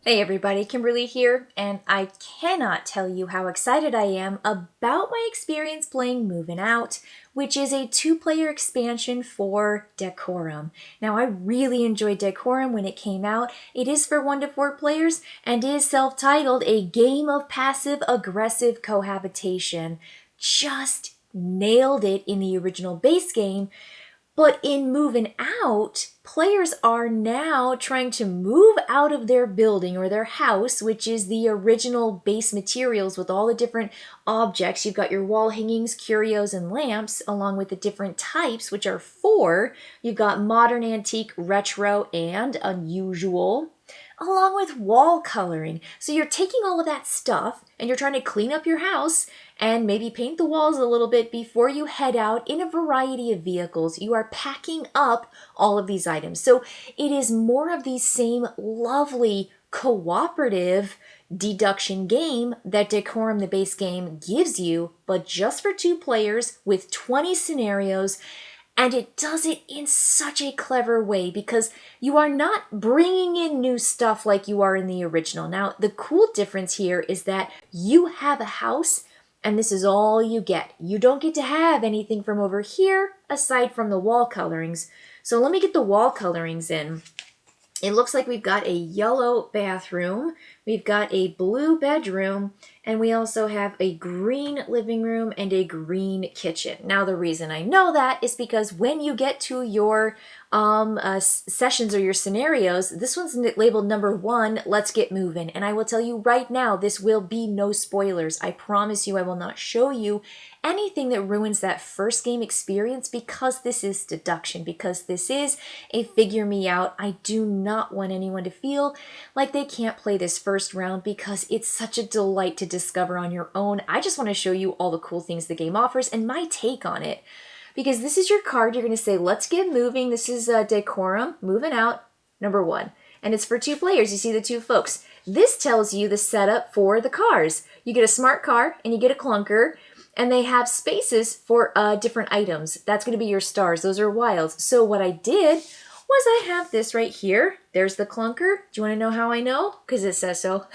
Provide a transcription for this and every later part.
Hey everybody, Kimberly here, and I cannot tell you how excited I am about my experience playing Movin Out, which is a two-player expansion for Decorum. Now, I really enjoyed Decorum when it came out. It is for 1 to 4 players and is self-titled A Game of Passive-Aggressive Cohabitation. Just nailed it in the original base game. But in Movin Out, players are now trying to move out of their building or their house, which is the original base materials with all the different objects. You've got your wall hangings, curios, and lamps, along with the different types, which are 4. You've got modern, antique, retro, and unusual, along with wall coloring. So you're taking all of that stuff and you're trying to clean up your house and maybe paint the walls a little bit before you head out in a variety of vehicles. You are packing up all of these items. So it is more of the same lovely cooperative deduction game that Decorum, the base game, gives you, but just for 2 players with 20 scenarios. And it does it in such a clever way because you are not bringing in new stuff like you are in the original. Now, the cool difference here is that you have a house and this is all you get. You don't get to have anything from over here aside from the wall colorings. So let me get the wall colorings in. It looks like we've got a yellow bathroom, we've got a blue bedroom, and we also have a green living room and a green kitchen. Now, the reason I know that is because when you get to your sessions or your scenarios, this one's labeled number 1, let's get moving. And I will tell you right now, this will be no spoilers. I promise you I will not show you anything that ruins that first game experience because this is deduction, because this is a figure me out. I do not want anyone to feel like they can't play this first round because it's such a delight to discover on your own. I just want to show you all the cool things the game offers and my take on it. Because this is your card, you're going to say, let's get moving. This is Decorum, Movin Out, number 1. And it's for 2 players. You see the 2 folks. This tells you the setup for the cars. You get a smart car and you get a clunker. And they have spaces for different items. That's going to be your stars. Those are wilds. So what I did was I have this right here. There's the clunker. Do you want to know how I know? Because it says so.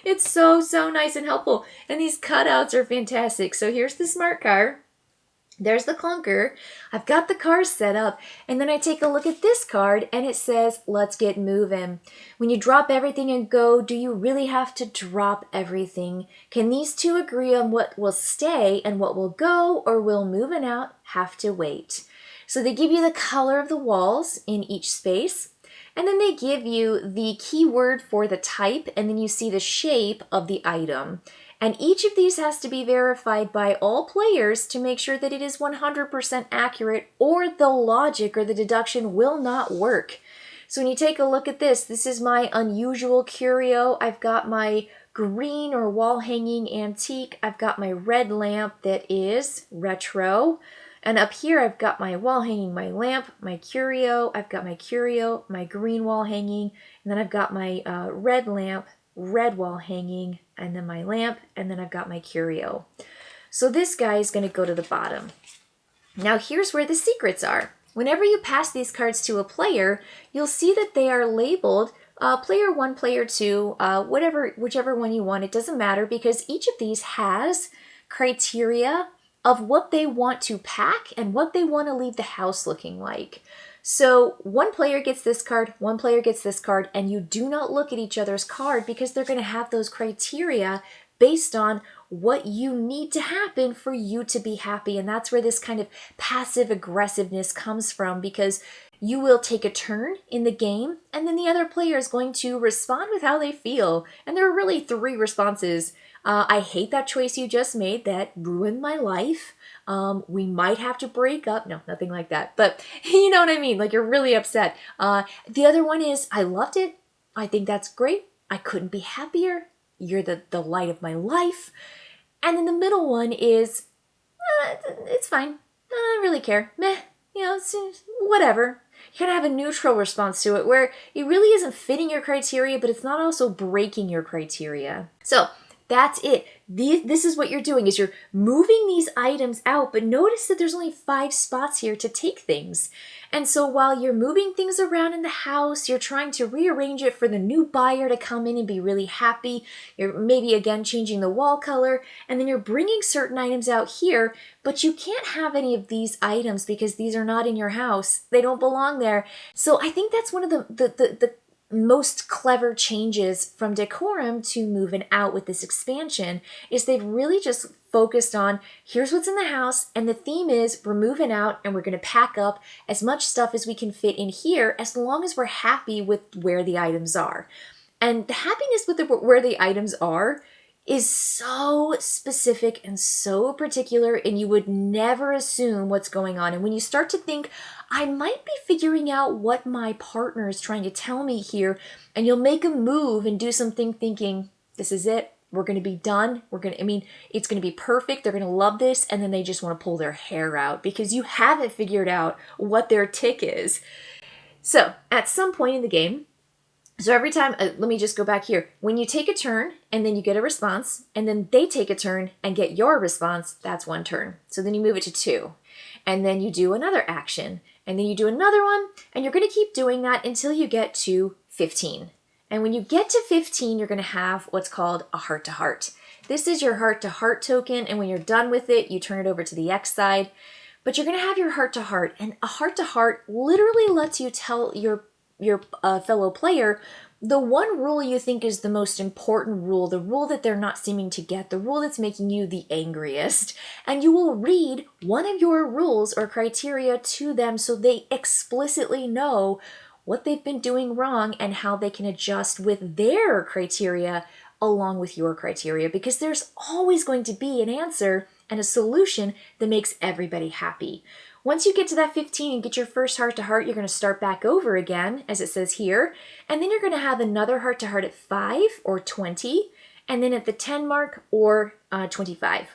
It's so nice and helpful. And these cutouts are fantastic. So here's the smart car. There's the clunker. I've got the cars set up. And then I take a look at this card and it says, let's get moving. When you drop everything and go, do you really have to drop everything? Can these 2 agree on what will stay and what will go, or will Movin Out have to wait? So they give you the color of the walls in each space. And then they give you the keyword for the type, and then you see the shape of the item. And each of these has to be verified by all players to make sure that it is 100% accurate, or the logic or the deduction will not work. So when you take a look at this, this is my unusual curio. I've got my green or wall hanging antique. I've got my red lamp that is retro. And up here, I've got my wall hanging, my lamp, my curio. I've got my curio, my green wall hanging, and then I've got my red lamp, red wall hanging, and then my lamp, and then I've got my curio. So this guy is going to go to the bottom. Now here's where the secrets are. Whenever you pass these cards to a player, you'll see that they are labeled player 1, player 2, whichever one you want. It doesn't matter because each of these has criteria of what they want to pack and what they want to leave the house looking like. So 1 player gets this card, 1 player gets this card, and you do not look at each other's card because they're going to have those criteria based on what you need to happen for you to be happy. And that's where this kind of passive aggressiveness comes from, because you will take a turn in the game and then the other player is going to respond with how they feel. And there are really 3 responses. I hate that choice you just made. That ruined my life. We might have to break up. No, nothing like that. But you know what I mean? Like, you're really upset. The other one is, I loved it. I think that's great. I couldn't be happier. You're the light of my life. And then the middle one is, it's fine. I don't really care. Meh. You know, it's whatever. You kind of have a neutral response to it where it really isn't fitting your criteria, but it's not also breaking your criteria. So That's it. This is what you're doing, is you're moving these items out, but notice that there's only 5 spots here to take things. And so while you're moving things around in the house, you're trying to rearrange it for the new buyer to come in and be really happy. You're maybe again changing the wall color, and then you're bringing certain items out here, but you can't have any of these items because these are not in your house. They don't belong there. So I think that's one of the most clever changes from Decorum to Movin' Out with this expansion, is they've really just focused on, here's what's in the house, and the theme is we're moving out and we're going to pack up as much stuff as we can fit in here as long as we're happy with where the items are. And the happiness with where the items are is so specific and so particular, and you would never assume what's going on. And when you start to think, I might be figuring out what my partner is trying to tell me here, and you'll make a move and do something thinking, this is it, we're going to be done, it's going to be perfect, they're going to love this, and then they just want to pull their hair out because you haven't figured out what their tick is. So at some point in the game, so every time, let me just go back here. When you take a turn and then you get a response, and then they take a turn and get your response, that's 1 turn. So then you move it to 2. And then you do another action. And then you do another one. And you're going to keep doing that until you get to 15. And when you get to 15, you're going to have what's called a heart-to-heart. This is your heart-to-heart token. And when you're done with it, you turn it over to the X side. But you're going to have your heart-to-heart. And a heart-to-heart literally lets you tell your fellow player the one rule you think is the most important rule, the rule that they're not seeming to get, the rule that's making you the angriest. And you will read one of your rules or criteria to them so they explicitly know what they've been doing wrong and how they can adjust with their criteria along with your criteria, because there's always going to be an answer and a solution that makes everybody happy. Once you get to that 15 and get your first heart-to-heart, you're going to start back over again, as it says here, and then you're going to have another heart-to-heart at 5 or 20, and then at the 10 mark or 25.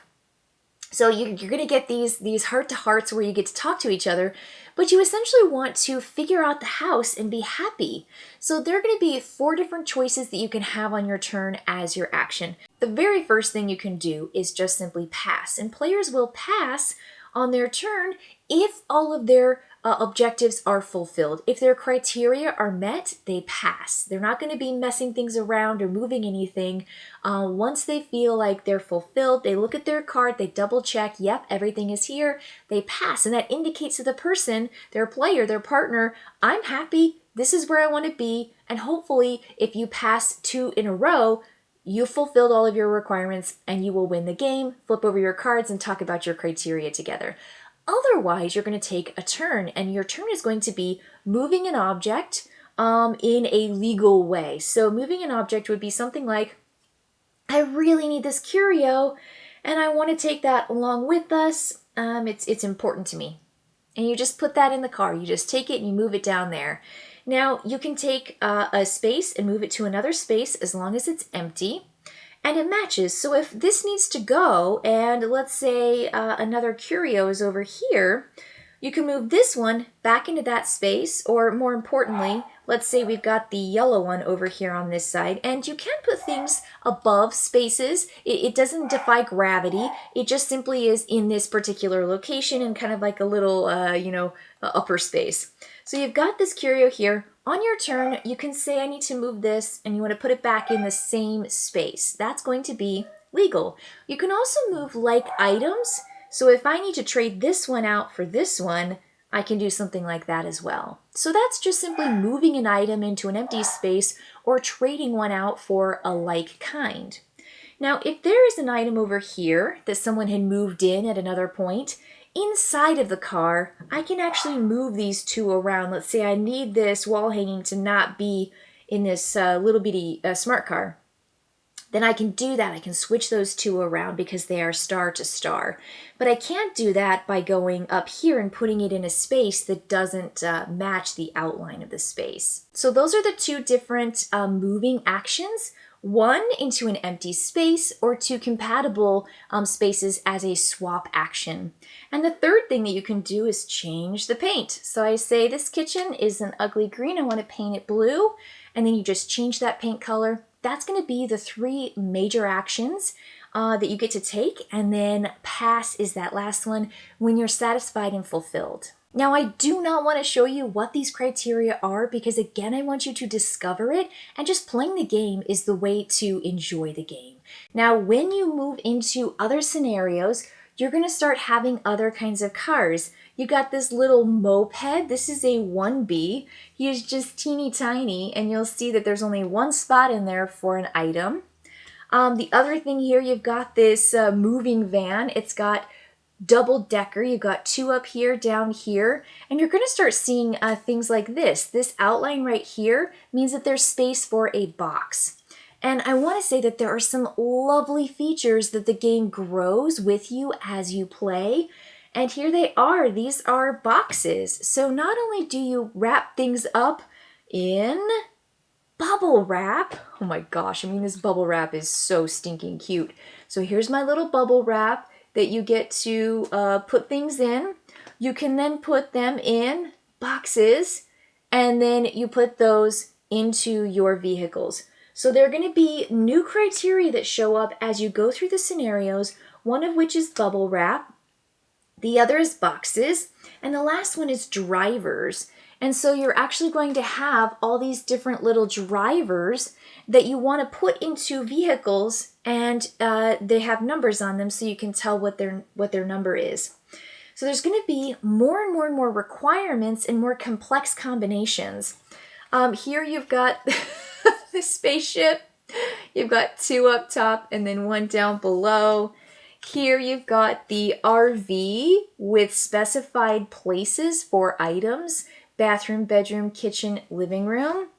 So you're going to get these heart-to-hearts where you get to talk to each other, but you essentially want to figure out the house and be happy. So there are going to be 4 different choices that you can have on your turn as your action. The very first thing you can do is just simply pass, and players will pass on their turn if all of their objectives are fulfilled. If their criteria are met, they pass. They're not going to be messing things around or moving anything. Once they feel like they're fulfilled, they look at their card, they double check, yep, everything is here, they pass. And that indicates to the person, their player, their partner, I'm happy, this is where I want to be. And hopefully, if you pass 2 in a row, you've fulfilled all of your requirements and you will win the game, flip over your cards, and talk about your criteria together. Otherwise, you're going to take a turn, and your turn is going to be moving an object in a legal way. So moving an object would be something like, I really need this curio, and I want to take that along with us. It's important to me. And you just put that in the car. You just take it and you move it down there. Now, you can take a space and move it to another space as long as it's empty. And it matches. So if this needs to go, and let's say another curio is over here, you can move this one back into that space, or more importantly, let's say we've got the yellow one over here on this side, and you can put things above spaces. It doesn't defy gravity. It just simply is in this particular location and kind of like a little, upper space. So you've got this curio here. On your turn, you can say, I need to move this, and you want to put it back in the same space. That's going to be legal. You can also move like items. So if I need to trade this one out for this one, I can do something like that as well. So that's just simply moving an item into an empty space or trading one out for a like kind. Now, if there is an item over here that someone had moved in at another point, inside of the car, I can actually move these 2 around. Let's say I need this wall hanging to not be in this little bitty smart car. Then I can do that. I can switch those 2 around because they are star to star. But I can't do that by going up here and putting it in a space that doesn't match the outline of the space. So those are the 2 different moving actions. 1 into an empty space, or 2 compatible spaces as a swap action. And the third thing that you can do is change the paint. So I say this kitchen is an ugly green, I want to paint it blue, and then you just change that paint color. that's going to be the 3 major actions that you get to take, and then pass is that last one when you're satisfied and fulfilled. Now, I do not want to show you what these criteria are because, again, I want you to discover it, and just playing the game is the way to enjoy the game. Now, when you move into other scenarios, you're going to start having other kinds of cars. You got this little moped. This is a 1B. He is just teeny tiny, and you'll see that there's only 1 spot in there for an item. The other thing here, you've got this moving van. It's got double decker. You've got 2 up here, down here, and you're going to start seeing things like this. This outline right here means that there's space for a box. And I want to say that there are some lovely features that the game grows with you as you play. And here they are. These are boxes. So not only do you wrap things up in bubble wrap. Oh my gosh, I mean, this bubble wrap is so stinking cute. So here's my little bubble wrap that you get to put things in. You can then put them in boxes, and then you put those into your vehicles. So there are going to be new criteria that show up as you go through the scenarios, one of which is bubble wrap, the other is boxes, and the last one is drivers. And so you're actually going to have all these different little drivers that you want to put into vehicles, and they have numbers on them so you can tell what their number is. So there's going to be more and more and more requirements and more complex combinations. Here you've got the spaceship. You've got 2 up top and then 1 down below. Here you've got the RV with specified places for items: bathroom, bedroom, kitchen, living room.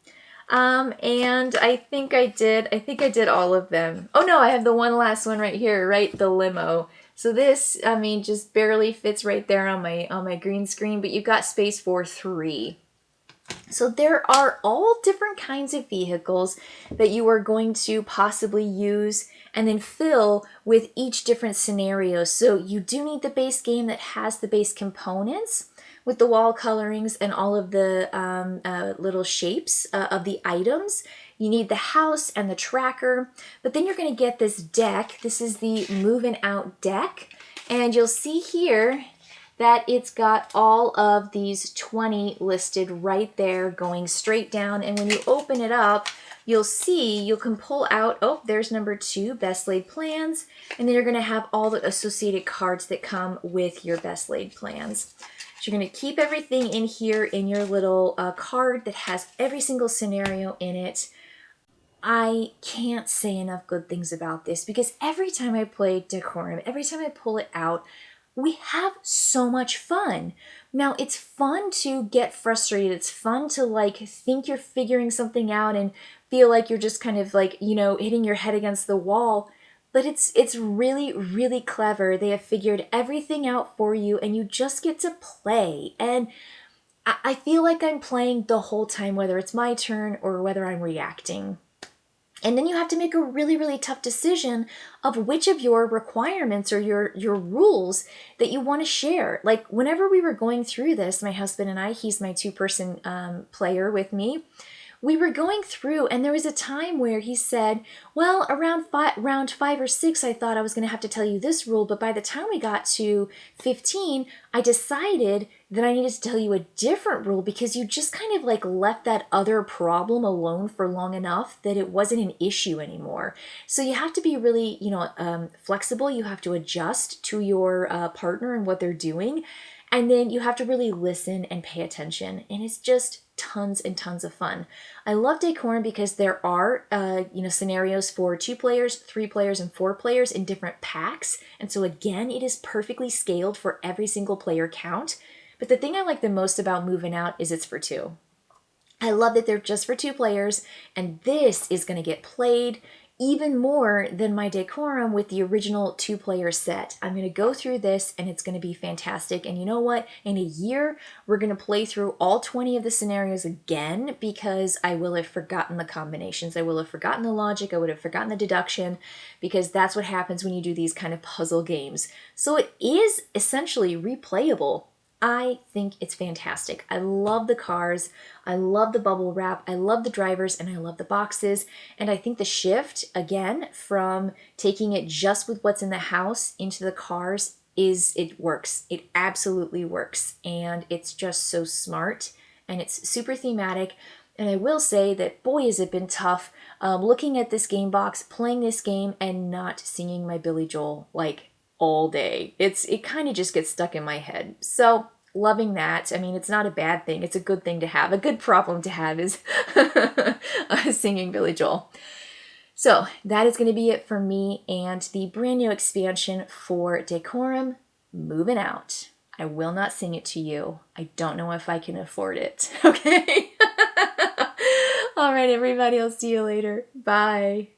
And I think I did all of them. Oh no, I have the one last one right here, right? The limo. So this, I mean, just barely fits right there on my green screen, but you've got space for 3. So there are all different kinds of vehicles that you are going to possibly use and then fill with each different scenario. So you do need the base game that has the base components with the wall colorings and all of the little shapes of the items. You need the house and the tracker, but then you're going to get this deck. This is the Movin Out deck, and you'll see here that it's got all of these 20 listed right there going straight down. And when you open it up, you'll see you can pull out, oh, there's number 2, best laid plans. And then you're going to have all the associated cards that come with your best laid plans. So you're going to keep everything in here in your little card that has every single scenario in it. I can't say enough good things about this because every time I play Decorum, every time I pull it out, we have so much fun. Now, it's fun to get frustrated. It's fun to think you're figuring something out and feel like you're just kind of hitting your head against the wall. But it's really, really clever. They have figured everything out for you, and you just get to play. And I feel like I'm playing the whole time, whether it's my turn or whether I'm reacting. And then you have to make a really, really tough decision of which of your requirements or your rules that you want to share. Like whenever we were going through this, my husband and I, he's my 2-person player with me, we were going through, and there was a time where he said, well, around round 5 or 6, I thought I was going to have to tell you this rule, but by the time we got to 15, I decided that I needed to tell you a different rule because you just kind of left that other problem alone for long enough that it wasn't an issue anymore. So you have to be really, flexible. You have to adjust to your partner and what they're doing. And then you have to really listen and pay attention. And it's just tons and tons of fun. I love Decorum because there are, scenarios for 2 players, 3 players, and 4 players in different packs. And so again, it is perfectly scaled for every single player count. But the thing I like the most about Movin Out is it's for 2. I love that they're just for 2 players, and this is going to get played even more than my Decorum with the original 2-player set. I'm going to go through this and it's going to be fantastic. And you know what? In a year, we're going to play through all 20 of the scenarios again because I will have forgotten the combinations. I will have forgotten the logic. I would have forgotten the deduction because that's what happens when you do these kind of puzzle games. So it is essentially replayable I think it's fantastic. I love the cars, I love the bubble wrap, I love the drivers, and I love the boxes. And I think the shift, again, from taking it just with what's in the house into the cars it works. It absolutely works. And it's just so smart and it's super thematic. And I will say that, boy, has it been tough looking at this game box, playing this game, and not singing my Billy Joel like all day. It kind of just gets stuck in my head. So loving that. I mean, it's not a bad thing. It's a good thing to have. A good problem to have is singing Billy Joel. So that is going to be it for me and the brand new expansion for Decorum, Moving Out. I will not sing it to you. I don't know if I can afford it. Okay? All right, everybody. I'll see you later. Bye.